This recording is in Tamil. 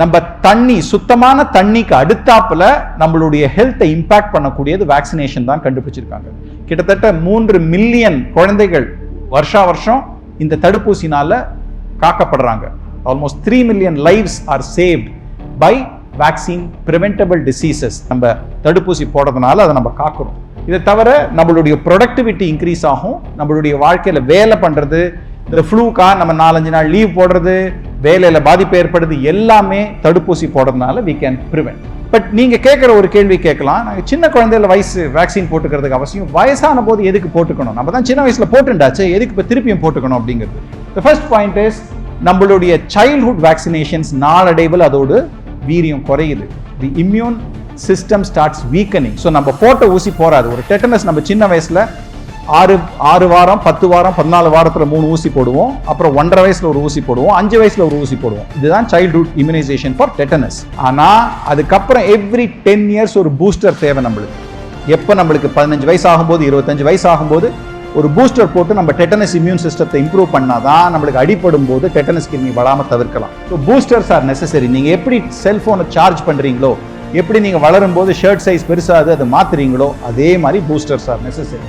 நம்ம தண்ணி, சுத்தமான தண்ணிக்கு அடுத்தாப்புல நம்மளுடைய ஹெல்த்தை இம்பாக்ட் பண்ணக்கூடியது வேக்சினேஷன் தான் கண்டுபிடிச்சிருக்காங்க. கிட்டத்தட்ட 3 மில்லியன் குழந்தைகள் வருஷம் இந்த தடுப்பூசினால காக்கப்படுறாங்க. Almost 3 million lives are saved by vaccine preventable diseases. நம்ம தடுப்பூசி போடுறதுனால அதை நம்ம காக்கிறோம். இதை தவிர நம்மளுடைய ப்ரொடக்டிவிட்டி இன்க்ரீஸ் ஆகும். நம்மளுடைய வாழ்க்கையில வேலை பண்றது, இந்த ஃப்ளூக்கா நம்ம 4-5 நாள் லீவ் போடுறது, வேலையில பாதிப்பு ஏற்படுது, எல்லாமே தடுப்பூசி போடுறதுனால we can prevent. பட் நீங்க கேட்குற ஒரு கேள்வி கேட்கலாம், நாங்க சின்ன குழந்தையில வயசு வேக்சின் போட்டுக்கிறதுக்கு அவசியம், வயசான போது எதுக்கு போட்டுக்கணும்? நம்ம தான் சின்ன வயசுல போட்டுண்டாச்சு, எதுக்கு இப்போ திருப்பியும் போட்டுக்கணும் அப்படிங்கிறது. The first point is, நம்மளுடைய சைல்ட்ஹுட் வேக்சினேஷன்ஸ் நாளடைவில் அதோடு வீரியம் குறையுது. தி immune system starts weakening. So நம்ம போட்ட ஊசி போறாது. ஒரு டெட்டனஸ் நம்ம சின்ன வயசுல 6 வாரம், 10 வாரம், 14 வாரத்துல 3 ஊசி போடுவோம். அப்புறம் 1.5 வயசுல ஒரு ஊசி போடுவோம், 5 வயசுல ஒரு ஊசி போடுவோம். இதுதான் சைல்ட்ஹுட் இம்யூனைசேஷன் ஃபார் டெட்டனஸ். ஆனா அதுக்கப்புறம் எவ்ரி 10 இயர்ஸ் ஒரு பூஸ்டர் தேவை நம்மளுக்கு. எப்போ நம்மளுக்கு 15 வயசு ஆகும்போது, 25 வயசு ஆகும்போது ஒரு பூஸ்டர் போட்டு நம்ம டெட்டனஸ் இம்யூன் சிஸ்டத்தை இம்ப்ரூவ் பண்ணாதான் நம்மளுக்கு அடிபடும் போது டெட்டனஸ் கிருமி வராம தவிர்க்கலாம். So boosters R necessary. நீங்க எப்படி செல்போனை சார்ஜ் பண்றீங்களோ, எப்படி நீங்க வளரும் போது ஷர்ட் சைஸ் பெருசாது அதை மாத்துறீங்களோ, அதே மாதிரி பூஸ்டர்ஸ் ஆர் நெசசரி.